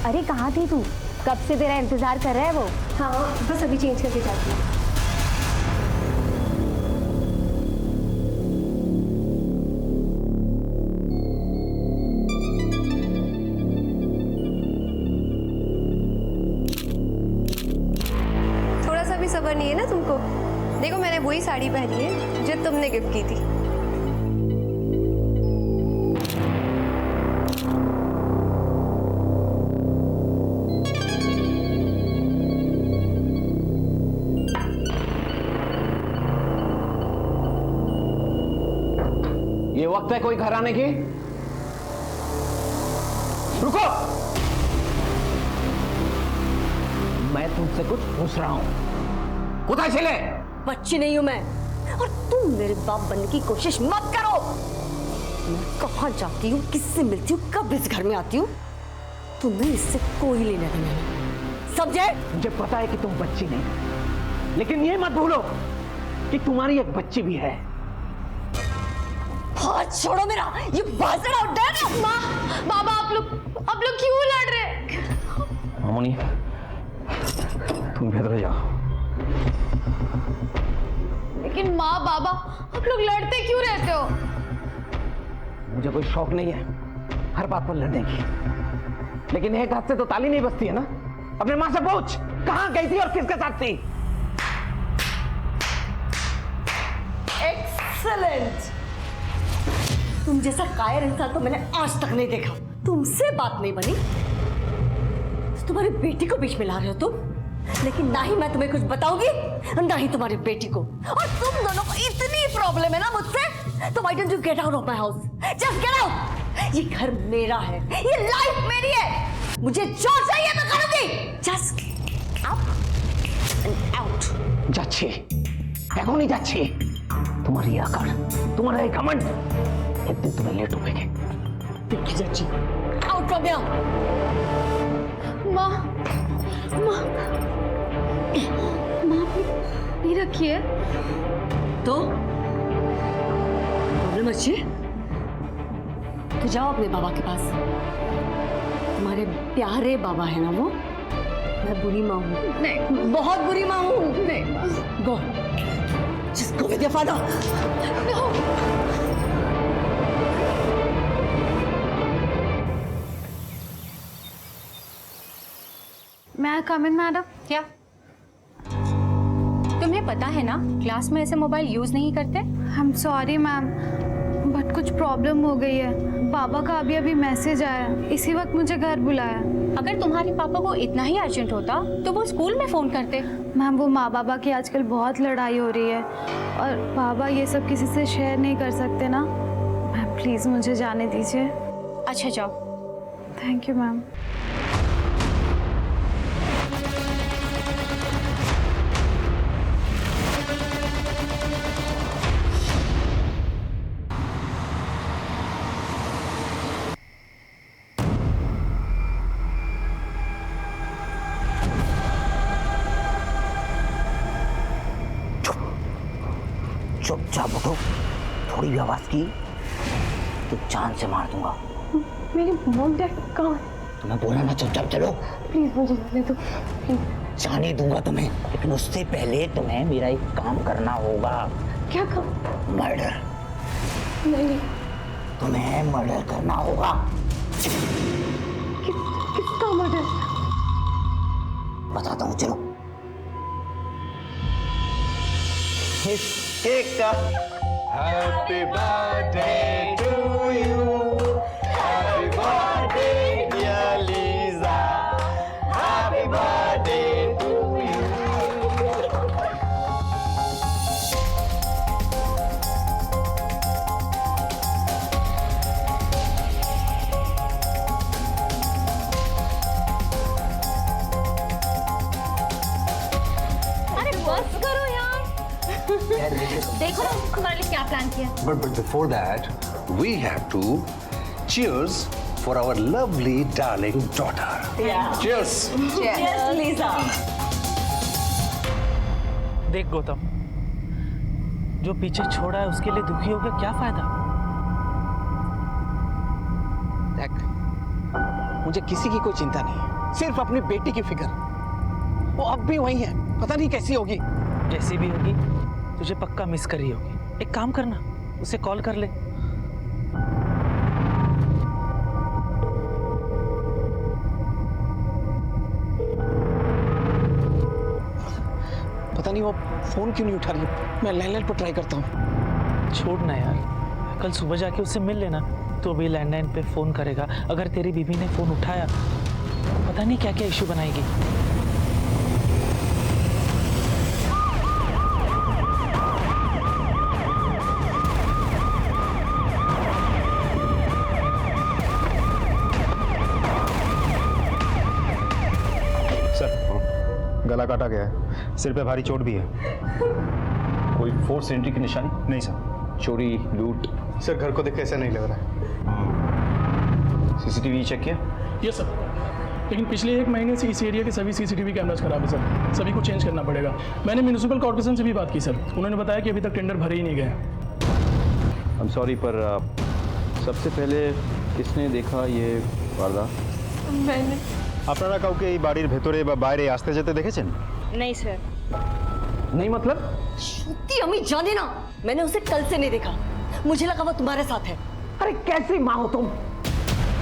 अरे कहाँ थी तू? कब से तेरा इंतजार कर रहा है वो। हाँ बस अभी चेंज करके जाती हूँ। थोड़ा सा भी सब्र नहीं है ना तुमको? देखो मैंने वही साड़ी पहनी है जो तुमने गिफ्ट की थी। ये वक्त है कोई घर आने की? रुको, मैं तुमसे कुछ पूछ रहा हूं। कुछ चले? बच्ची नहीं हूं मैं, और तुम मेरे बाप बनने की कोशिश मत करो। मैं कहां जाती हूँ, किससे मिलती हूँ, कब इस घर में आती हूँ, तुम्हें इससे कोई लेना देना नहीं, समझे? मुझे पता है कि तुम बच्ची नहीं, लेकिन ये मत भूलो कि तुम्हारी एक बच्ची भी है। हाथ छोड़ो मेरा, ये बाजरा उठ है ना। माँ, बाबा आप लोग क्यों लड़ रहे? मामूनी, तुम भीतर जाओ। लेकिन माँ बाबा आप लोग लड़ते क्यों रहते हो? मुझे कोई शौक नहीं है हर बात पर लड़ने की, लेकिन एक हाथ से तो ताली नहीं बजती है ना। अपने माँ से पूछ, कहाँ गई थी और किसके साथ थी? एक्सीलेंट। तुम जैसा कायर इंसान तो मैंने आज तक नहीं देखा। तुमसे बात नहीं बनी तो तुम्हारी बेटी को बीच में ला रहे हो तुम, लेकिन ना ही मैं तुम्हें कुछ बताऊंगी ना ही तुम्हारी बेटी को। और तुम दोनों को इतनी प्रॉब्लम है ना मुझसे, तो why don't you get out of my house? Just get out. ये घर मेरा है, ये लाइफ मेरी है, मुझे जो चाहिए मैं करूंगी। Just up and out. যাচ্ছে এখনই যাচ্ছে। तुम्हारी ये अकड़, तुम्हारा ये घमंड, एक दिन तुम्हें लेट उठेंगे। देखी जाची, आउट फ्रॉम हियर। माँ माँ माँ आपने रखी है तो प्रॉब्लम अच्छी है तो जाओ अपने बाबा के पास। तुम्हारे प्यारे बाबा है ना वो। मैं बुरी माँ हूँ? नहीं, बहुत बुरी माँ हूँ। नहीं। Go, just go with your father. मैं कम इन मैडम? क्या तुम्हें पता है ना क्लास में ऐसे मोबाइल यूज नहीं करते? I am sorry ma'am, but कुछ प्रॉब्लम हो गई है। पापा का अभी अभी मैसेज आया, इसी वक्त मुझे घर बुलाया। अगर तुम्हारे पापा को इतना ही अर्जेंट होता तो वो स्कूल में फोन करते। मैम वो माँ बाबा की आजकल बहुत लड़ाई हो रही है और पापा ये सब किसी से शेयर नहीं कर सकते ना। मैम प्लीज़ मुझे जाने दीजिए। अच्छा जाओ। Thank you ma'am. चुपचाप उठो, थोड़ी भी आवाज की तो जान से मार दूंगा। मेरी मॉम डैड कहाँ है? तुम्हें बोला ना चुपचाप चलो। प्लीज मुझे जाने दो। जाने दूंगा तुम्हें, लेकिन उससे पहले तुम्हें मेरा एक काम करना होगा। क्या काम? मर्डर। नहीं। तुम्हें मर्डर करना होगा। किसका मर्डर? बताता हूँ, चलो। Happy birthday to you. Happy birthday, dear Lisa. Happy birthday to you. अरे बस करो यार। देखो ना तुम्हारे लिए क्या प्लान किया। But before that, we have to cheers for our lovely darling daughter. Yeah. Cheers. Yes, Lisa. देख गौतम, जो पीछे छोड़ा है उसके लिए दुखी होकर क्या फायदा। देख, मुझे किसी की कोई चिंता नहीं है, सिर्फ अपनी बेटी की फिक्र। वो अब भी वही है, पता नहीं कैसी होगी। जैसी भी होगी तुझे पक्का मिस करी होगी। एक काम करना, उसे कॉल कर ले। पता नहीं वो फोन क्यों नहीं उठा रही। मैं लैंडलाइन पर ट्राई करता हूँ। छोड़ ना यार, कल सुबह जाके उससे मिल लेना। तो अभी लैंडलाइन पे फोन करेगा, अगर तेरी बीबी ने फोन उठाया पता नहीं क्या क्या इशू बनाएगी। गला काटा गया है, सिर पे भारी चोट भी है। कोई फोर्स एंट्री की निशानी? नहीं सर। चोरी, लूट? सर घर को देख के ऐसा नहीं लग रहा है। सीसीटीवी चेक किया? यस सर, लेकिन पिछले 1 महीने से इस एरिया के सभी सीसीटीवी कैमरास खराब है सर। सभी को चेंज करना पड़ेगा। मैंने म्यूनिसिपल कॉर्पोरेशन से भी बात की सर, उन्होंने बताया कि अभी तक टेंडर भरे ही नहीं गए। आई एम सॉरी, पर सबसे पहले किसने देखा ये वारदात? मैंने। আপনারা কাউকে এই বাড়ির ভেতরে বা বাইরে আসতে যেতে দেখেছেন? नहीं सर। नहीं मतलब? श्रुति अम्मी जाने ना, मैंने उसे कल से नहीं देखा। मुझे लगा वो तुम्हारे साथ है। अरे कैसी माँ हो तुम?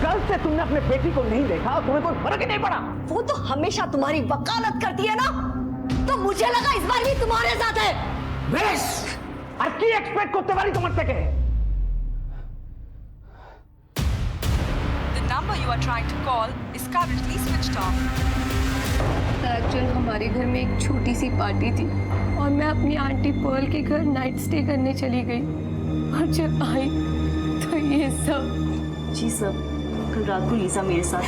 कल से तुमने अपने बेटी को नहीं देखा और तुम्हें कोई फर्क ही नहीं पड़ा। वो तो हमेशा तुम्हारी वकालत करती है ना, तो मुझे लगा इस बार भी तुम्हारे साथ है। बेश, আর কি এক্সপেক্ট করতে পারি তোমার থেকে? The number you are trying to call is currently switched off. Actually हमारे घर में एक छोटी सी पार्टी थी और मैं अपनी आंटी पर्ल के घर नाइट स्टे करने चली गई और जब आई तो ये सब। जी सर, कल रात को लीजा मेरे साथ।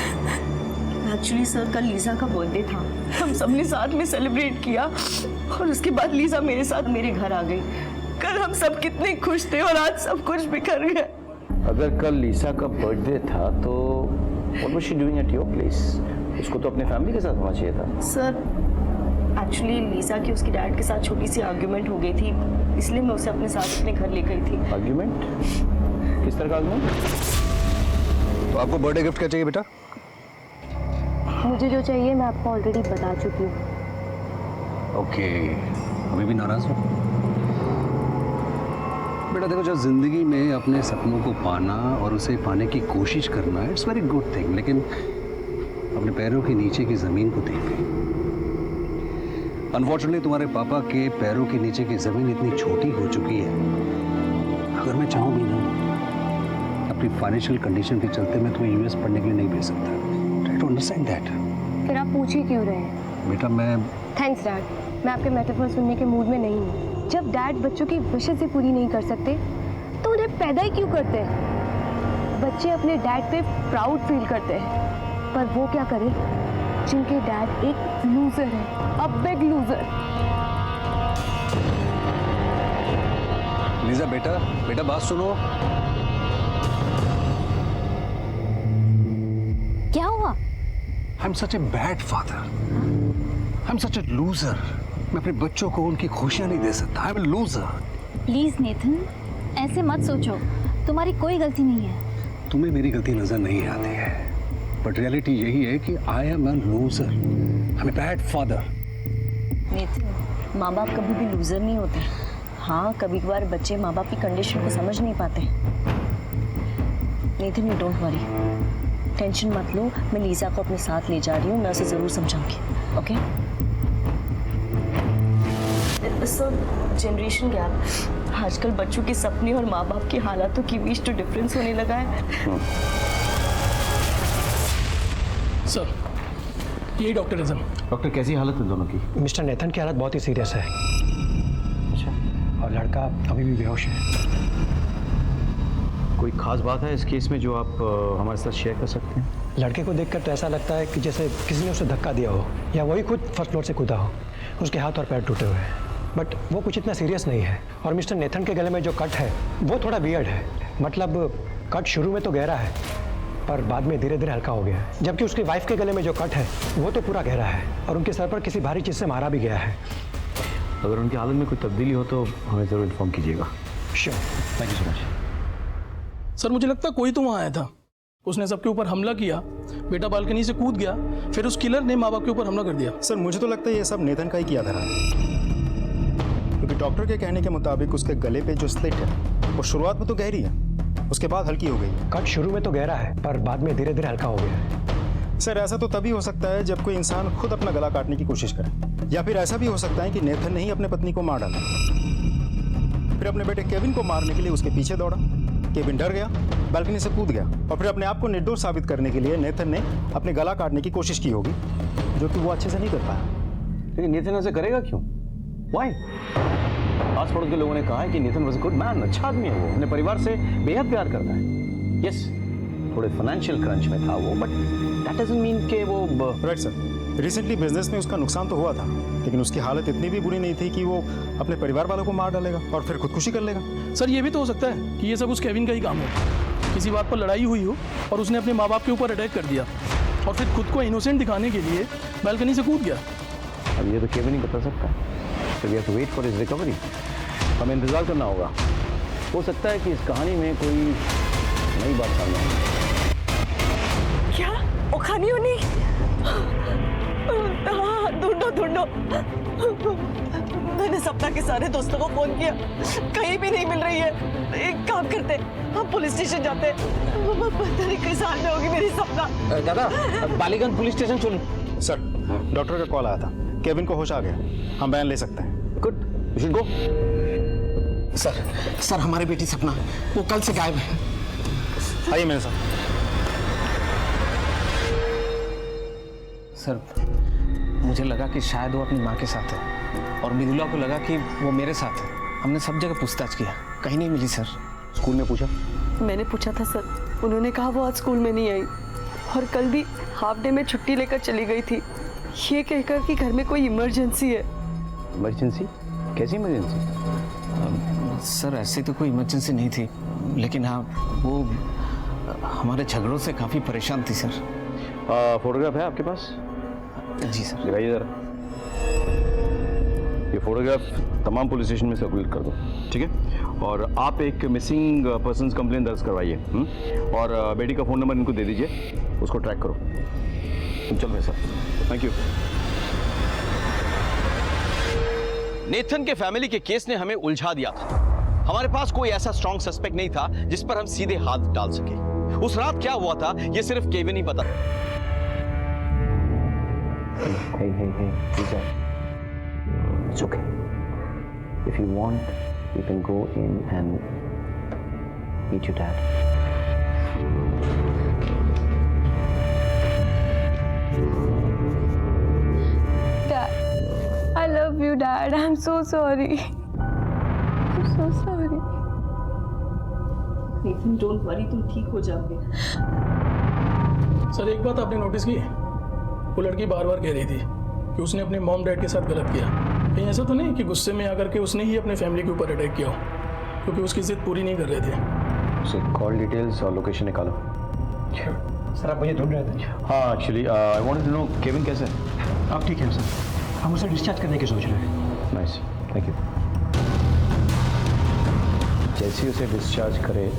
एक्चुअली सर कल लीजा का बर्थडे था, हम सबने साथ में सेलिब्रेट किया और उसके बाद लीजा मेरे साथ मेरे घर आ गई। कल हम सब कितने खुश थे और आज सब कुछ बिखर गया। अगर कल लीसा का बर्थडे था तो what was she doing at your place? उसको तो अपने फैमिली के साथ होना चाहिए था। सर एक्चुअली लीजा की उसके डैड के साथ छोटी सी आर्ग्यूमेंट हो गई थी, इसलिए मैं उसे अपने साथ अपने घर ले गई थी। आर्ग्यूमेंट? किस तरह का आर्ग्यूमेंट? तो आपको बर्थडे गिफ्ट क्या चाहिए बेटा? मुझे जो चाहिए मैं आपको ऑलरेडी बता चुकी हूँ। ओके, अभी भी नाराज हो? बेटा देखो, जब जिंदगी में अपने सपनों को पाना और उसे पाने की कोशिश करना इट्स वेरी गुड थिंग, लेकिन अपने पैरों के नीचे की जमीन को देख गई। अनफॉर्चुनेटली तुम्हारे पापा के पैरों के नीचे की जमीन इतनी छोटी हो चुकी है, अगर मैं चाहूँ भी ना, अपनी फाइनेंशियल कंडीशन के चलते मैं तुम्हें यूएस पढ़ने के लिए नहीं भेज सकता। Try to understand that. फिर आप पूछ ही क्यों रहे हैं? बेटा मैं थैंक्स डैड, मैं आपके मेटाफर सुनने के मूड में नहीं हूँ। जब डैड बच्चों की विशेष ही पूरी नहीं कर सकते तो उन्हें पैदा ही क्यों करते हैं? बच्चे अपने डैड पे प्राउड फील करते हैं, पर वो क्या करें जिनके डैड एक लूजर है, अ बिग लूजर। लीजा बेटा, बेटा बात सुनो। क्या हुआ? I am such a bad father, I am such a loser. मैं अपने बच्चों को उनकी खुशियां नहीं दे सकता। I am a loser. Please Nathan, ऐसे मत सोचो, तुम्हारी कोई गलती नहीं है। तुम्हें मेरी गलती नजर नहीं आती है, बट रियलिटी यही है कि I am a loser, I am a bad father. Nathan, माँ बाप कभी भी लूजर नहीं होते। हाँ, कभी कभार बच्चे माँ बाप की कंडीशन को समझ नहीं पाते। Nathan, you don't worry, tension मत लो, मैं लीजा को अपने साथ ले जा रही हूँ, मैं उसे ज़रूर समझाऊंगी। ओके? सर, जनरेशन गैप, आजकल बच्चों के सपने और माँ बाप की हालातों के बीच तो डिफरेंस होने लगा है। सर, यही डॉक्टर है सर। डॉक्टर कैसी हालत है दोनों की? मिस्टर नेथन की हालत बहुत ही सीरियस है। अच्छा। और लड़का अभी भी बेहोश है। कोई खास बात है इस केस में जो आप हमारे साथ शेयर कर सकते हैं? लड़के को देखकर तो ऐसा लगता है कि जैसे किसी ने उसे धक्का दिया हो या वही खुद फर्स्ट फ्लोर से कूदा हो। उसके हाथ और पैर टूटे हुए हैं, बट वो कुछ इतना सीरियस नहीं है। और मिस्टर नेथन के गले में जो कट है वो थोड़ा वियर्ड है। मतलब कट शुरू में तो गहरा है पर बाद में धीरे धीरे हल्का हो गया है, जबकि उसकी वाइफ के गले में जो कट है वो तो पूरा गहरा है और उनके सर पर किसी भारी चीज़ से मारा भी गया है। अगर उनकी हालत में कोई तब्दीली हो तो हमें ज़रूर इन्फॉर्म कीजिएगा। Sure, thank you so much. Sir, मुझे लगता है कोई तो वहाँ आया था, उसने सबके ऊपर हमला किया बेटा बालकनी से कूद गया, फिर उस किलर ने माँ बाप के ऊपर हमला कर दिया। सर मुझे तो लगता है ये सब नेथन का ही किया था, क्योंकि डॉक्टर के कहने के मुताबिक उसके गले पे जो स्लिट है वो शुरुआत में तो गहरी है, उसके बाद हल्की हो गई। कट शुरू में तो गहरा है पर बाद में धीरे धीरे हल्का हो गया है। सर ऐसा तो तभी हो सकता है जब कोई इंसान खुद अपना गला काटने की कोशिश करे, या फिर ऐसा भी हो सकता है कि नेथन ने ही अपने पत्नी को मार डाला, फिर अपने बेटे केविन को मारने के लिए उसके पीछे दौड़ा। केविन डर गया, बालकनी से कूद गया और फिर अपने आप को निर्दोष साबित करने के लिए नेथन ने अपने गला काटने की कोशिश की होगी, जो कि वो अच्छे से नहीं कर पाया। लेकिन नेथन ऐसे करेगा क्यों? Why? आस पड़ोस के लोगों ने कहा है कि Nathan was a good man, अच्छा आदमी है वो, अपने परिवार से बेहद प्यार करता है। यस, थोड़े फाइनेंशियल क्रंच में था वो, बट दैट डजंट मीन कि वो राइट सर, रिसेंटली बिजनेस में उसका नुकसान तो हुआ था, लेकिन उसकी हालत इतनी भी बुरी नहीं थी कि वो अपने परिवार वालों को मार डालेगा और फिर खुदकुशी कर लेगा। सर ये भी तो हो सकता है कि ये सब उस केविन का ही काम हो, किसी बात पर लड़ाई हुई हो और उसने अपने माँ बाप के ऊपर अटैक कर दिया और फिर खुद को इनोसेंट दिखाने के लिए बालकनी से कूद गया। अब ये तो केविन ही बता सकता है, so we have to wait for his recovery। हमें इंतजार करना होगा, हो सकता है कि इस कहानी में कोई नई बात सामने आए। क्या ओखानी होनी? हाँ, ढूंढो ढूंढो। मैंने सपना के सारे दोस्तों को फोन किया, कहीं भी नहीं मिल रही है। एक काम करते, हम पुलिस स्टेशन जाते। पता नहीं किस हाल में होगी मेरी सपना। दादा बालीगंज पुलिस स्टेशन चलो। सर डॉक्टर का कॉल आया था, केविन को होश आ गया, हम बयान ले सकते हैं। Good, you should go. Sir हमारी बेटी सपना वो कल से गायब है। आइए मेरे साथ। सर मुझे लगा कि शायद वो अपनी माँ के साथ है और मृदुला को लगा कि वो मेरे साथ है। हमने सब जगह पूछताछ किया, कहीं नहीं मिली सर। स्कूल में पूछा? मैंने पूछा था सर, उन्होंने कहा वो आज स्कूल में नहीं आई और कल भी हाफ डे में छुट्टी लेकर चली गई थी, ये कहकर कि घर में कोई इमरजेंसी है। इमरजेंसी? कैसी इमरजेंसी? सर ऐसी तो कोई इमरजेंसी नहीं थी, लेकिन हाँ वो हमारे झगड़ों से काफ़ी परेशान थी सर। फोटोग्राफ है आपके पास? जी सर। दिखाइए जरा। ये फोटोग्राफ तमाम पुलिस स्टेशन में सर्कुलेट कर दो, ठीक है? और आप एक मिसिंग पर्सन्स कंप्लेन दर्ज करवाइए, और बेटी का फ़ोन नंबर इनको दे दीजिए, उसको ट्रैक करो। चल रहे सर, थैंक यू। नेथन के फैमिली के केस ने हमें उलझा दिया था। हमारे पास कोई ऐसा स्ट्रॉन्ग सस्पेक्ट नहीं था जिस पर हम सीधे हाथ डाल सके। उस रात क्या हुआ था ये सिर्फ केविन ही पता। Hey, Lisa. It's okay. If you want, you can go in and meet your dad. Dad, I love you, Dad. I'm so sorry. I'm so sorry. Nathan, don't worry, तुम ठीक हो जाओगे। सर एक बात आपने notice की, वो लड़की बार बार कह रही थी कि उसने अपने मॉम डैड के साथ गलत किया। कहीं ऐसा तो नहीं कि गुस्से में आकर के उसने ही अपने फैमिली के ऊपर अटैक किया हो, क्योंकि उसकी जिद पूरी नहीं कर रहे थे। उसे कॉल डिटेल्स और लोकेशन निकालो। सर आप मुझे ढूंढ रहे थे? हाँ, actually I wanted to know Kevin कैसे है? आप ठीक हैं सर, हम उसे डिस्चार्ज करने की सोच रहे हैं। Nice, thank you. जैसे ही उसे डिस्चार्ज करे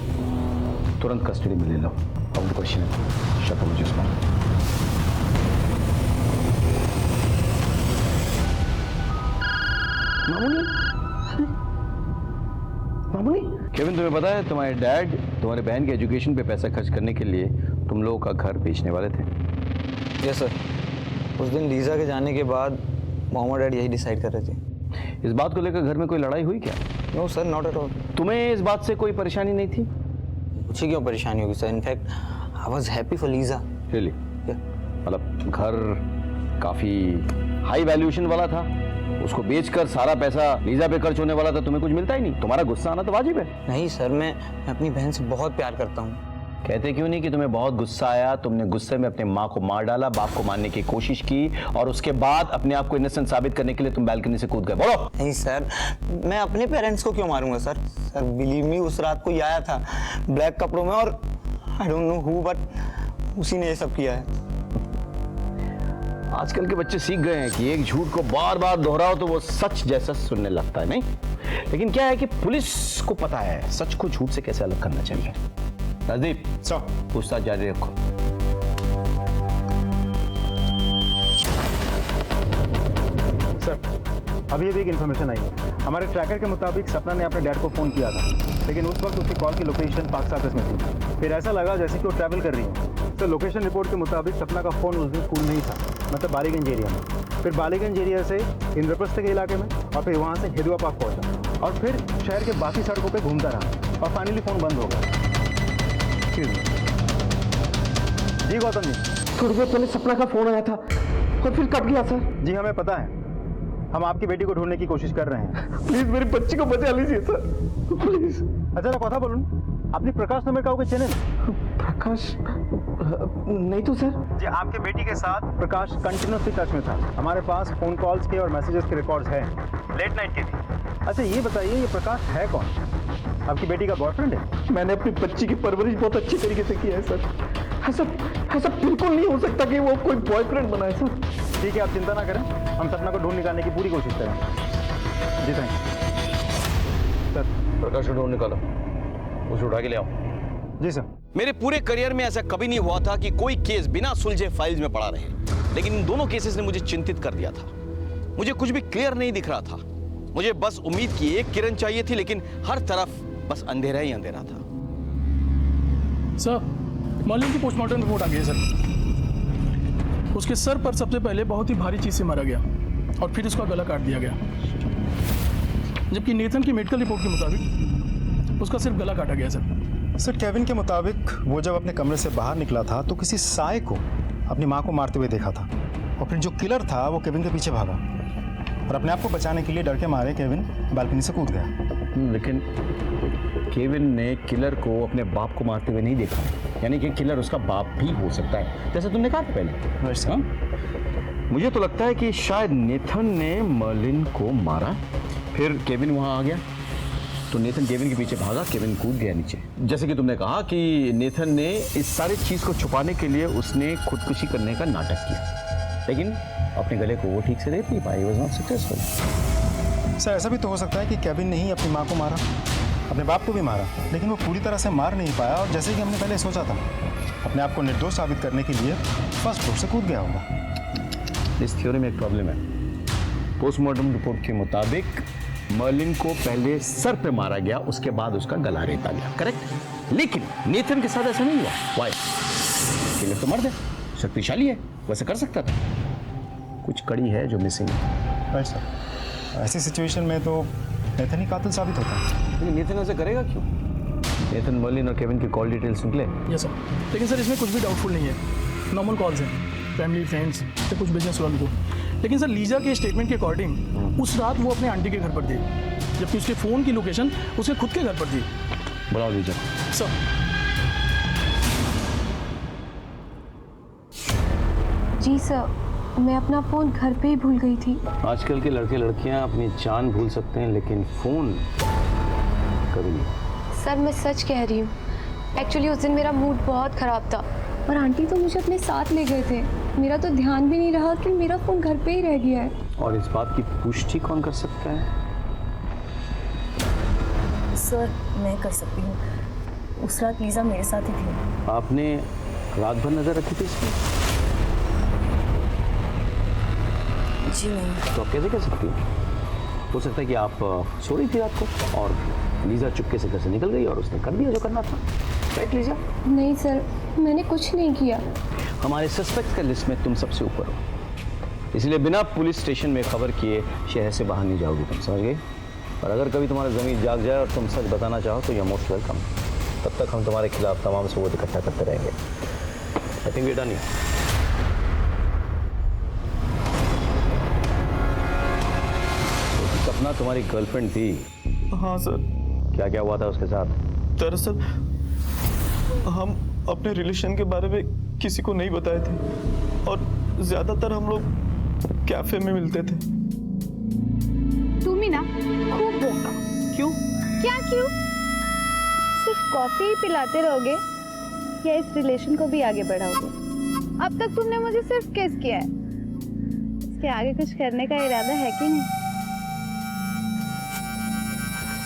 तुरंत कस्टडी में ले लो। अब क्वेश्चन है शक मुझे उसमें। मामूली केविन, तुम्हें पता है तुम्हारे डैड तुम्हारे बहन के एजुकेशन पे पैसा खर्च करने के लिए तुम लोगों का घर बेचने वाले थे? यस सर, उस दिन लीजा के जाने के बाद मॉम और डैड यही डिसाइड कर रहे थे। इस बात को लेकर घर में कोई लड़ाई हुई क्या? No sir, not at all. तुम्हें इस बात से कोई परेशानी नहीं थी? मुझे क्यों परेशानी होगी sir, in fact I was happy for Lisa. Really? मतलब घर काफी हाई वैल्यूएशन वाला था, उसको बेचकर सारा पैसा लीजा पे खर्च होने वाला था, तुम्हें कुछ मिलता ही नहीं। तुम्हारा गुस्सा आना तो वाजिब है। नहीं सर, मैं अपनी बहन से बहुत प्यार करता हूँ। कहते क्यों नहीं कि तुम्हें बहुत गुस्सा आया, तुमने गुस्से में अपने माँ को मार डाला, बाप को मारने की कोशिश की और उसके बाद अपने आप को इनोसेंट साबित करने के लिए तुम बालकनी से कूद गए। बोलो। नहीं सर, मैं अपने पेरेंट्स को क्यों मारूंगा सर? सर बिलीव मी, उस रात को आया था ब्लैक कपड़ों में और I don't know who, but उसी ने ये सब किया है। आजकल के बच्चे सीख गए हैं कि एक झूठ को बार बार दोहराओ तो वो सच जैसा सुनने लगता है, नहीं? लेकिन क्या है कि पुलिस को पता है सच को झूठ से कैसे अलग करना चाहिए। राजदीप, पूछताछ जारी रखो। अभी एक इन्फॉर्मेशन आई है। हमारे ट्रैकर के मुताबिक सपना ने अपने डैड को फ़ोन किया था, लेकिन उस वक्त उसकी कॉल की लोकेशन पाक साकस में थी। फिर ऐसा लगा जैसे कि वो ट्रैवल कर रही है। तो लोकेशन रिपोर्ट के मुताबिक सपना का फ़ोन उस दिन कूल नहीं था, मतलब बालीगंज एरिया में। फिर बालीगंज एरिया से इंद्रप्रस्थ के इलाके में, और फिर वहाँ से हिदुआ पार्क पहुँचा, और फिर शहर के बाकी सड़कों पर घूमता रहा, और फाइनली फ़ोन बंद हो गया। जी गौतम जी, थोड़ी देर पहले सपना का फोन आया था और फिर कट गया सर। जी हमें पता है, हम आपकी बेटी को ढूंढने की कोशिश कर रहे हैं। प्लीज मेरी बच्ची को बचा लीजिए सर, प्लीज। अच्छा ना कथा बोलूं, अपनी प्रकाश नंबर का होगा चैनल? प्रकाश नहीं तो सर। जी आपके बेटी के साथ प्रकाश कंटिन्यूसली टच में था। हमारे पास फोन कॉल्स के और मैसेजेस के रिकॉर्ड्स हैं, लेट नाइट के भी। अच्छा ये बताइए, ये प्रकाश है कौन? आपकी बेटी का बॉयफ्रेंड है? मैंने अपनी बच्ची की परवरिश बहुत अच्छी तरीके से की है सर। ऐसा बिल्कुल नहीं हो सकता कि वो कोई बॉयफ्रेंड बनाए सर। ठीक है, आप चिंता ना करें, हम सपना को ढूंढ निकालने की पूरी कोशिश करेंगे। जी थैंक यू सर। प्रकाश को ढूंढ निकालो, उसे उठा के ले आओ। जी सर। मेरे पूरे करियर में ऐसा कभी नहीं हुआ था कि कोई केस बिना सुलझे फाइल्स में पड़ा रहे, लेकिन इन दोनों केसेस ने मुझे चिंतित कर दिया था। मुझे कुछ भी क्लियर नहीं दिख रहा था। मुझे बस उम्मीद की एक किरण चाहिए थी, लेकिन हर तरफ बस अंधेरा ही अंधेरा था। सर, मॉर्निंग की पोस्टमार्टम रिपोर्ट आ गई है सर। उसके सर पर सबसे पहले बहुत ही भारी चीज से मारा गया और फिर उसका गला काट दिया गया, जबकि नेथन की मेडिकल रिपोर्ट के मुताबिक उसका सिर्फ गला काटा गया सर। केविन के मुताबिक वो जब अपने कमरे से बाहर निकला था तो किसी साय को अपनी माँ को मारते हुए देखा था, और फिर जो किलर था वो केविन के पीछे भागा और अपने आप को बचाने के लिए डर के मारे केविन बालकनी से कूद गया। लेकिन केविन ने किलर को अपने बाप को मारते हुए नहीं देखा, यानी कि किलर उसका बाप भी हो सकता है, जैसे तुमने कहा था पहले। हाँ? मुझे तो लगता है कि शायद नेथन ने मर्लिन को मारा, फिर केविन वहां आ गया, तो नेथन केविन के पीछे भागा, केविन कूद गया नीचे। जैसे कि तुमने कहा कि नेथन ने इस सारी चीज को छुपाने के लिए उसने खुदकुशी करने का नाटक किया, लेकिन अपने गले को वो ठीक से रेत नहीं पाई, वाज नॉट सक्सेसफुल। सर ऐसा भी तो हो सकता है कि केविन ने ही अपनी माँ को मारा, अपने बाप को भी मारा, लेकिन वो पूरी तरह से मार नहीं पाया, और जैसे कि हमने पहले सोचा था, अपने आप को निर्दोष साबित करने के लिए फर्स्ट फ्लोर से कूद गया होगा। इस थ्योरी में एक प्रॉब्लम है। पोस्टमार्टम रिपोर्ट के मुताबिक मर्लिन को पहले सर पे मारा गया, उसके बाद उसका गला रेता गया, करेक्ट? लेकिन नेथन के साथ ऐसा नहीं हुआ। वाई? किलर तो मर्द है, शक्तिशाली है, वैसे कर सकता था। कुछ कड़ी है जो मिसिंग है। राइट सर, ऐसी सिचुएशन में तो नेथन ही कातिल साबित होता है। लेकिन नेथन ऐसा करेगा क्यों? नेथन मर्लिन और केविन की कॉल डिटेल्स निकले? यस सर, लेकिन सर इसमें कुछ भी डाउटफुल नहीं है, नॉर्मल कॉल्स हैं, फैमिली फ्रेंड्स या कुछ बिजनेस वालों को। लेकिन सर लीजा के स्टेटमेंट के अकॉर्डिंग उस रात वो अपने आंटी के घर पर थी, जबकि उसके फ़ोन की लोकेशन उसके खुद के घर पर थी। बुलाओ लीजा। सर। जी सर, मैं अपना फ़ोन घर पे ही भूल गई थी। आजकल के लड़के लड़कियां अपनी जान भूल सकते हैं, लेकिन फ़ोन कभी नहीं। सर मैं सच कह रही हूँ, एक्चुअली उस दिन मेरा मूड बहुत ख़राब था और आंटी तो मुझे अपने साथ ले गए थे। मेरा तो ध्यान भी नहीं रहा कि मेरा फ़ोन घर पे ही रह गया है। और इस बात की पुष्टि कौन कर सकता है? सर मैं कर सकती हूँ, उस रात लीजा मेरे साथ ही थी। आपने रात भर नजर रखी थी इसमें? जी नहीं। तो आप कैसे कर सकती हो सकता है कि आप सो रही थी रात को और लीजा चुपके से घर से निकल गई और उसने कर दिया जो करना था, राइट लीजा? नहीं सर, मैंने कुछ नहीं किया। हमारे सस्पेक्ट का लिस्ट में तुम सबसे ऊपर हो, इसलिए बिना पुलिस स्टेशन में खबर किए शहर से बाहर नहीं जाओगी, तुम समझ गए? और अगर कभी तुम्हारा ज़मीन जाग जाए और तुम सच बताना चाहो तो यू आर मोस्ट वेलकम। तब तक हम तुम्हारे खिलाफ तमाम सबूत इकट्ठा करते रहेंगे। I think we are done here. Sapna तुम्हारी गर्लफ्रेंड थी? हाँ सर। क्या क्या हुआ था उसके साथ? दरअसल हम अपने रिलेशन के बारे में किसी को नहीं बताए थे और ज्यादातर हम लोग कैफे में मिलते थे। तुम ही ना खूब बोका। क्यों? क्या क्यों? सिर्फ कॉफी ही पिलाते रहोगे या इस रिलेशन को भी आगे बढ़ाओगे? अब तक तुमने मुझे सिर्फ किस किया है, इसके आगे कुछ करने का इरादा है कि नहीं?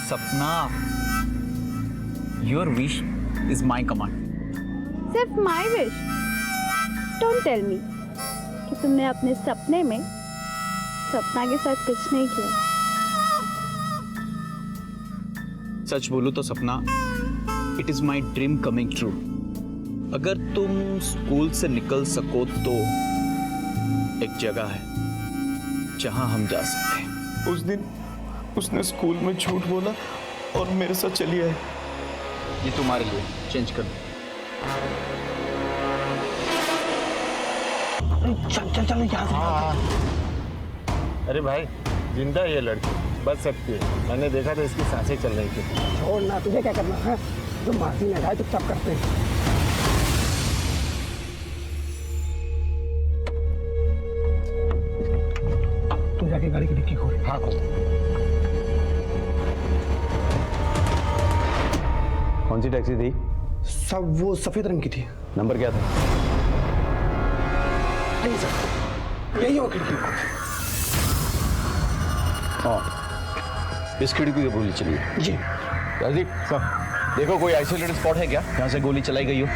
सपना, your wish is my command. सिर्फ my wish? Don't tell me कि तुमने अपने सपने में सपना के साथ कुछ नहीं किया। सच बोलूं तो सपना, it is my dream coming true. अगर तुम स्कूल से निकल सको तो एक जगह है जहां हम जा सकते हैं। उस दिन उसने स्कूल में झूठ बोला और मेरे साथ चली आई। ये तुम्हारे लिए, चेंज कर दो। चल चल चल यहाँ से। अरे भाई, जिंदा ये लड़की बच सकती है। मैंने देखा था इसकी सांसें चल रही थी। छोड़ ना, तुझे क्या करना है? जो मासी ने कहा चुपचाप करते हैं। तू जाके गाड़ी की डिक्की खोल। हाँ खोल। कौन सी टैक्सी थी? सब वो सफेद रंग की थी। नंबर क्या था? नहीं सर, यही वो खिड़की। हाँ, इस खिड़की की गोली चली है। जी राजदीप सर, देखो कोई आइसोलेटेड स्पॉट है क्या जहाँ से गोली चलाई गई हो?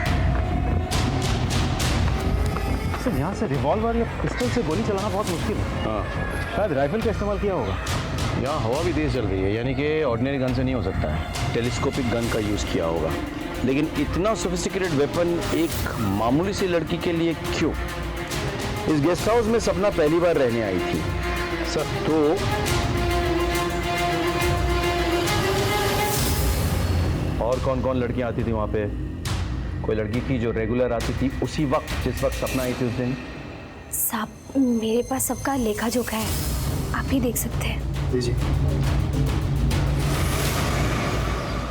सर यहाँ से रिवॉल्वर या पिस्टल से गोली चलाना बहुत मुश्किल है। हाँ, शायद राइफल का इस्तेमाल किया होगा। यहाँ हवा भी तेज चल रही है, यानी कि ऑर्डिनरी गन से नहीं हो सकता है। टेलीस्कोपिक गन का यूज़ किया होगा। लेकिन इतना सोफिस्टिकेटेड वेपन एक मामूली सी लड़की के लिए क्यों? इस गेस्ट हाउस में सपना पहली बार रहने आई थी सर, तो और कौन कौन लड़कियां आती थी वहाँ पे? कोई लड़की थी जो रेगुलर आती थी उसी वक्त जिस वक्त सपना आई थी उस दिन? साहब, मेरे पास सबका लेखा जोखा है, आप ही देख सकते हैं। दीजिए।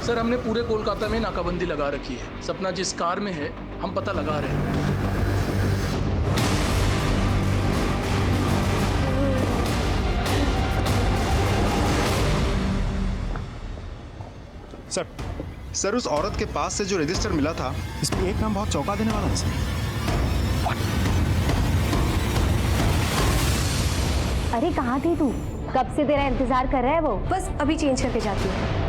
सर, हमने पूरे कोलकाता में नाकाबंदी लगा रखी है। सपना जिस कार में है हम पता लगा रहे हैं। सर उस औरत के पास से जो रजिस्टर मिला था, इसमें एक नाम बहुत चौंका देने वाला है सर। अरे कहाँ थी तू? कब से तेरा इंतजार कर रहा है वो। बस अभी चेंज करके जाती हूँ।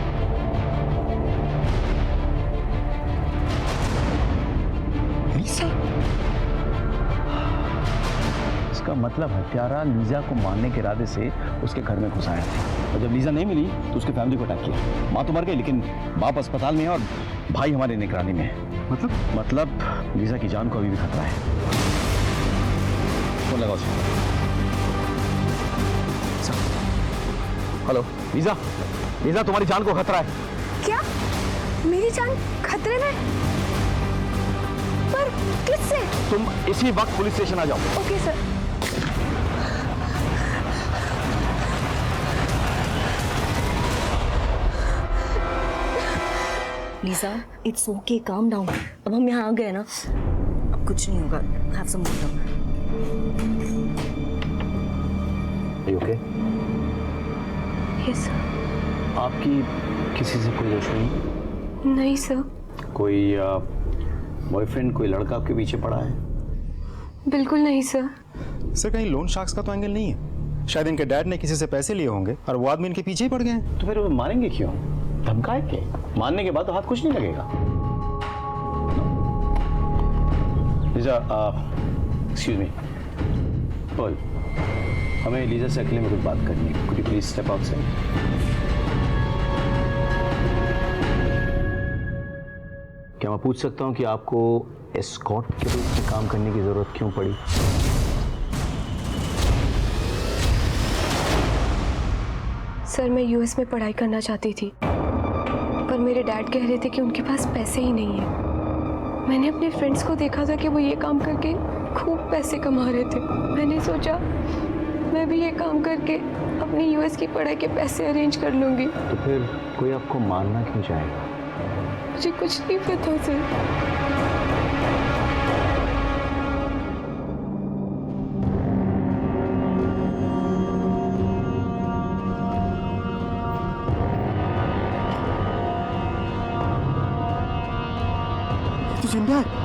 इसका मतलब हत्यारा लीजा को मारने के इरादे से उसके घर में घुस आया था, और जब लीजा नहीं मिली तो उसके फैमिली को अटैक किया। माँ तो मर गई, लेकिन बाप अस्पताल में है और भाई हमारी निगरानी में है। मतलब लीजा की जान को अभी भी खतरा है। फोन लगाओ सर। हेलो लीजा, लीजा तुम्हारी जान को खतरा है। क्या? मेरी जान खतरे में? पर किससे? तुम इसी वक्त पुलिस स्टेशन आ जाओ। Okay sir. Lisa, it's okay, calm down. अब हम यहाँ आ गए ना, अब कुछ नहीं होगा। Have some water. Okay? Yes sir. आपकी किसी से कोई दुश्मनी? नहीं सर। कोई बॉयफ्रेंड, कोई लड़का आपके पीछे पड़ा है? बिल्कुल नहीं सर। सर कहीं लोन शार्क्स का तो एंगल नहीं है? शायद इनके डैड ने किसी से पैसे लिए होंगे और वो आदमी इनके पीछे ही पड़ गए हैं। तो फिर वो मारेंगे क्यों? धमकाए के? मारने के बाद तो हाथ कुछ नहीं लगेगा। लीजा, एक्सक्यूज मी, बोल, हमें लीजा से अकेले में कुछ बात करनी है। Could you please step outside? क्या मैं पूछ सकता हूँ कि आपको एस्कॉर्ट के रूप में काम करने की जरूरत क्यों पड़ी? सर, मैं यूएस में पढ़ाई करना चाहती थी, पर मेरे डैड कह रहे थे कि उनके पास पैसे ही नहीं है। मैंने अपने फ्रेंड्स को देखा था कि वो ये काम करके खूब पैसे कमा रहे थे। मैंने सोचा मैं भी ये काम करके अपनी यूएस की पढ़ाई के पैसे अरेंज कर लूँगी। तो फिर कोई आपको मारना क्यों चाहेगा? मुझे कुछ नहीं पता सर। तू जिंदा है?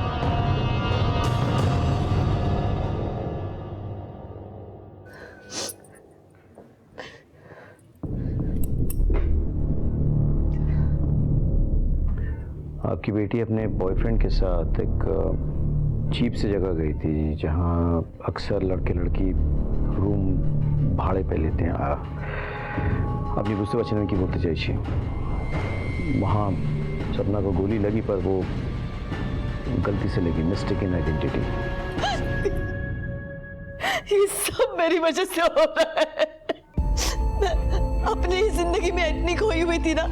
आपकी बेटी अपने बॉयफ्रेंड के साथ एक चीप सी जगह गई थी जहां अक्सर लड़के लड़की रूम भाड़े पे लेते हैं। আপনি বুঝতে পারছেন আমি কি বলতে চাইছি? वहाँ सपना को गोली लगी पर वो गलती से लगी, मिस्टेक इन आइडेंटिटी। ये सब मेरी वजह से हो रहा है। मैं अपनी ही जिंदगी में इतनी खोई हुई थी ना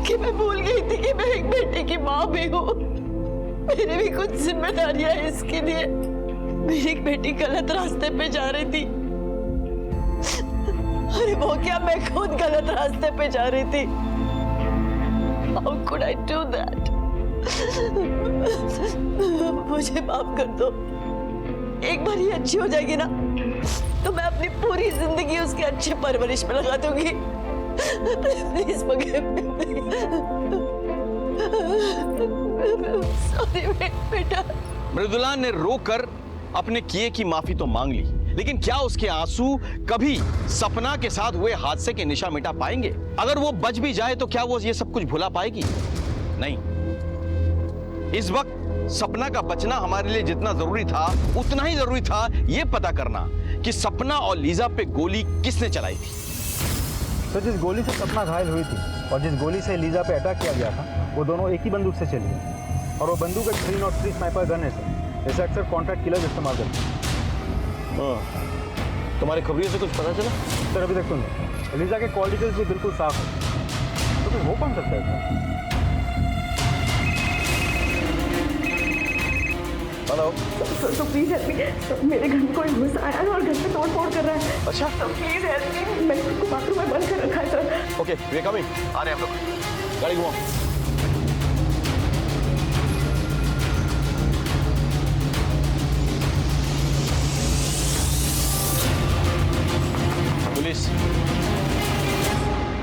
कि मैं भूल गई थी कि मैं एक बेटे की माँ भी हूँ। मेरी भी कुछ जिम्मेदारियां हैं इसके लिए। मेरी एक बेटी गलत रास्ते पे जा रही थी। अरे वो क्या, मैं खुद गलत रास्ते पे जा रही थी। How could I do that? मुझे माफ कर दो। एक बार ये अच्छी हो जाएगी ना तो मैं अपनी पूरी जिंदगी उसके अच्छे परवरिश में लगा दूंगी। प्लीज सॉरी बेटा। मृदुला ने रोकर अपने किए की माफी तो मांग ली, लेकिन क्या उसके आंसू कभी सपना के साथ हुए हादसे के निशा मिटा पाएंगे? अगर वो बच भी जाए तो क्या वो ये सब कुछ भुला पाएगी? नहीं। इस वक्त सपना का बचना हमारे लिए जितना जरूरी था उतना ही जरूरी था ये पता करना कि सपना और लीजा पे गोली किसने चलाई थी। तो जिस गोली से सपना घायल हुई थी और जिस गोली से लीजा पे अटैक किया गया था वो दोनों एक ही बंदूक से चली है और वो बंदूक एक 303 स्नाइपर गन है सर। इसे अक्सर कॉन्ट्रैक्ट किलर्स इस्तेमाल करते हैं। तुम्हारी खबरियों से कुछ पता चला? सर अभी तक तो नहीं। लीजा के कॉल डिटेल्स भी बिल्कुल साफ है, तो फिर हो कौन सकता है? हेलो तो प्लीज हेल्प मी। मेरे घर में कोई घुस आया है और घर पे तोड़ फोड़ कर रहा है। अच्छा तो प्लीज हेल्प मी। मैंने उसको बाथरूम में बंद कर रखा है sir. Okay we are coming. आ रहे हैं हम लोग। गाड़ी घुमाओ। Police,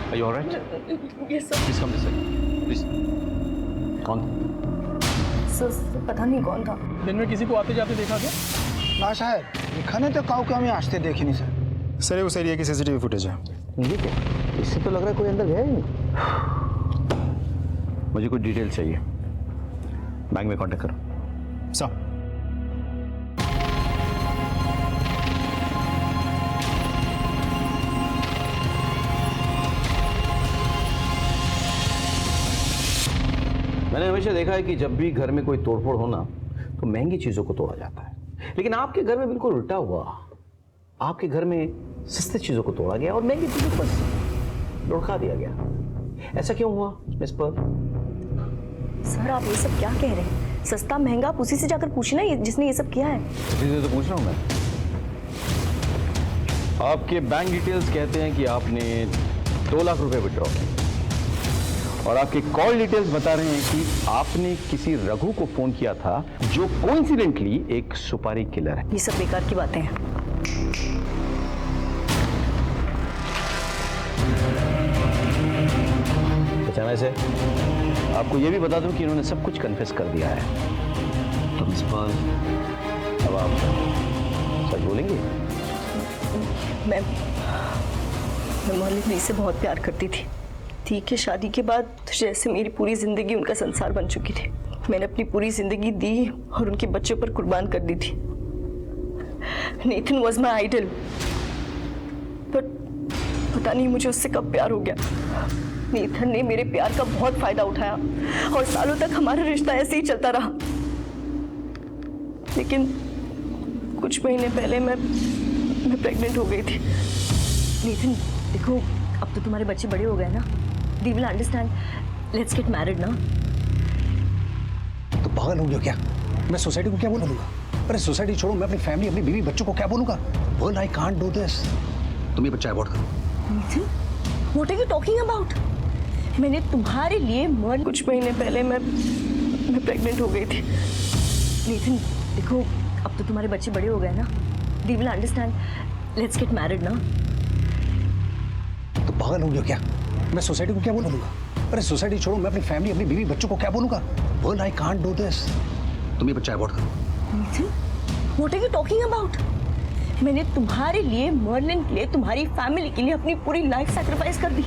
are you alright? Yes sir. Please come this side please. कौन? सर पता नहीं कौन था। दिन में किसी को आते जाते देखा क्या? ना शायद दिखाने तो काउ के हमें आजते देखी नहीं सर। सर ये उस एरिया की सीसीटीवी फुटेज है। ये क्या? इससे तो लग रहा है कोई अंदर गया ही नहीं। मुझे कुछ डिटेल चाहिए। बैंक में कांटेक्ट करो। सर मैंने हमेशा देखा है कि जब भी घर में कोई तोड़फोड़ हो ना तो महंगी चीजों को तोड़ा जाता है, लेकिन आपके घर में बिल्कुल उल्टा हुआ। आपके घर में सस्ती चीजों को तोड़ा गया और महंगी चीजों को बस लुढ़का दिया गया। ऐसा क्यों हुआ मिस पर्ल? सर आप ये सब क्या कह रहे हैं? सस्ता महंगा आप उसी से जाकर पूछना जिसने ये सब किया है। उसी से तो पूछ रहा हूं मैं। आपके बैंक डिटेल्स कहते हैं कि आपने 2 लाख रुपए विड्रॉ किए और आपके कॉल डिटेल्स बता रहे हैं कि आपने किसी रघु को फोन किया था जो कोइंसिडेंटली एक सुपारी किलर है। ये सब बेकार की बातें हैं। बचाना से आपको यह भी बता दूं कि इन्होंने सब कुछ कन्फेस कर दिया है। तो मिस पर्ल अब आप सच बोलेंगे? मैं मोहल्ले से बहुत प्यार करती थी। ठीक है, शादी के बाद जैसे मेरी पूरी जिंदगी उनका संसार बन चुकी थी। मैंने अपनी पूरी जिंदगी दी और उनके बच्चों पर कुर्बान कर दी थी। Nathan was my idol, but पता नहीं मुझे उससे कब प्यार हो गया। नेथन ने मेरे प्यार का बहुत फायदा उठाया और सालों तक हमारा रिश्ता ऐसे ही चलता रहा। लेकिन कुछ महीने पहले मैं प्रेग्नेंट हो गई थी। नेथन देखो, अब तो तुम्हारे बच्चे बड़े हो गए ना। They will understand. Let's get married now. तो पागल हो गया क्या? मैं सोसाइटी को क्या बोलूंगा? अरे सोसाइटी छोड़ो, मैं अपनी फैमिली, अपनी बीवी बच्चों को क्या बोलूंगा? Well, I can't do this. तुम ये बच्चा अबॉर्ट करो। Nathan, what are you talking about? मैंने तुम्हारे लिए कुछ महीने पहले मैं प्रेग्नेंट हो गई थी। Nathan, देखो, अब तो तुम्हारे बच्चे बड़े हो गए ना। They will understand. Let's get married now. तो पागल हो गया क्या? मैं सोसाइटी को क्या बोलूंगा? अरे सोसाइटी छोड़ो, मैं अपनी फैमिली, अपनी बीवी बच्चों को क्या बोलूंगा? Well, I can't do this. तुम ये बच्चा अबॉर्ट करो। Nathan, what are you talking about? मैंने तुम्हारे लिए, मर्लिन के लिए, तुम्हारी फैमिली के लिए अपनी पूरी लाइफ सैक्रिफाइस कर दी।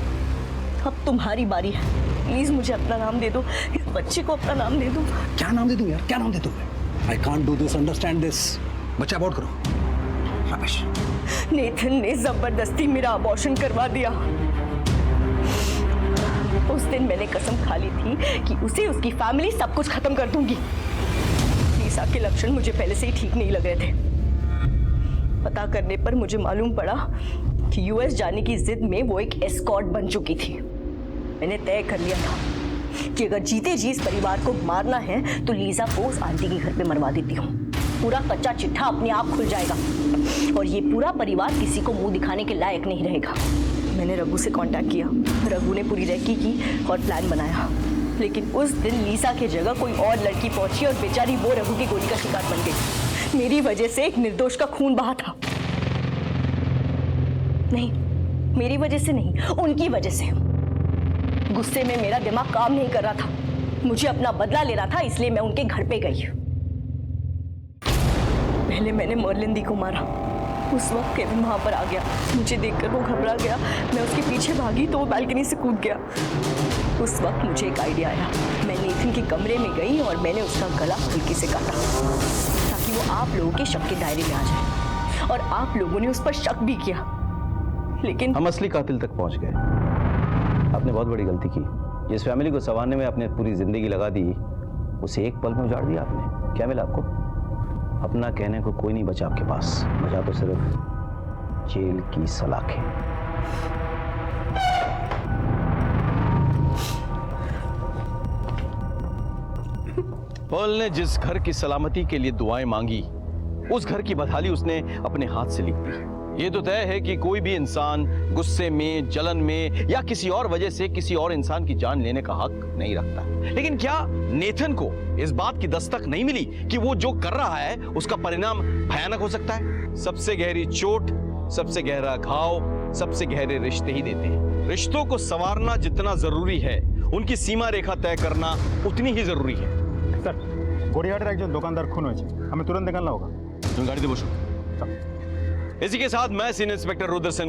अब तुम्हारी बारी है। प्लीज मुझे अपना नाम दे दो, इस बच्चे को अपना नाम दे दो। क्या नाम दे दूं यार? क्या नाम दे दूं? I can't do this, understand this. बच्चा अबॉर्ट करो। शाबाश। नेथन ने जबरदस्ती मेरा अबॉर्शन करवा दिया। उस दिन मैंने कसम खा ली थी कि उसे, उसकी फैमिली, सब कुछ खत्म कर दूंगी। लीसा के लक्षण मुझे पहले से ही ठीक नहीं लग रहे थे। पता करने पर मुझे मालूम पड़ा कि यूएस जाने की जिद में वो एक एस्कॉर्ट बन चुकी थी। मैंने तय कर लिया था कि अगर जीते जी इस परिवार को मारना है तो लीजा को उस आंटी के घर पे मरवा देती हूँ। पूरा कच्चा चिट्ठा अपने आप खुल जाएगा और ये पूरा परिवार किसी को मुंह दिखाने के लायक नहीं रहेगा। मैंने रघु से कांटेक्ट किया, रघु ने पूरी रेकी की और प्लान बनाया, लेकिन उस दिन लीसा की जगह कोई और लड़की पहुंची और बेचारी वो रघु की गोली का शिकार बन गई। मेरी वजह से एक निर्दोष का खून बहा था। नहीं, मेरी वजह से नहीं, उनकी वजह से। गुस्से में मेरा दिमाग काम नहीं कर रहा था। मुझे अपना बदला लेना था, इसलिए मैं उनके घर पे गई। पहले मैंने मर्लिन दी को मारा। उस वक्त केविन वहां पर आ गया। मुझे देखकर वो घबरा गया। मैं उसके पीछे भागी तो वो बालकनी से कूद गया। उस वक्त मुझे एक आइडिया आया। मैं नेथन के कमरे में गई और मैंने उसका गला हल्के से काटा ताकि वो आप लोगों के शक के दायरे में आ जाए। और आप लोगों ने उस पर शक भी किया, लेकिन हम असली कातिल तक पहुंच गए। आपने बहुत बड़ी गलती की। जिस फैमिली को संवारने में आपने पूरी जिंदगी लगा दी, उसे एक पल में उजाड़ दिया आपने। क्या मिला आपको? अपना कहने को कोई नहीं बचा आपके पास। बचा तो सिर्फ जेल की सलाखें। पर्ल ने जिस घर की सलामती के लिए दुआएं मांगी, उस घर की बदहाली उसने अपने हाथ से लिख दी। ये तो तय है कि कोई भी इंसान गुस्से में, जलन में या किसी और वजह से किसी और इंसान की जान लेने का हक नहीं रखता। लेकिन क्या नेथन को इस बात की दस्तक नहीं मिली कि वो जो कर रहा है उसका परिणाम भयानक हो सकता है? सबसे गहरी चोट, सबसे गहरा घाव, सबसे गहरे रिश्ते ही देते हैं। रिश्तों को संवारना जितना जरूरी है, उनकी सीमा रेखा तय करना उतनी ही जरूरी है। सर, গড়িয়াহাটের একজন দোকানদার খুন হয়েছে, हमें तुरंत निकलना होगा। तुम गाड़ी दे बसो। इसी के साथ मैं सीनियर इंस्पेक्टर रुद्र सिंह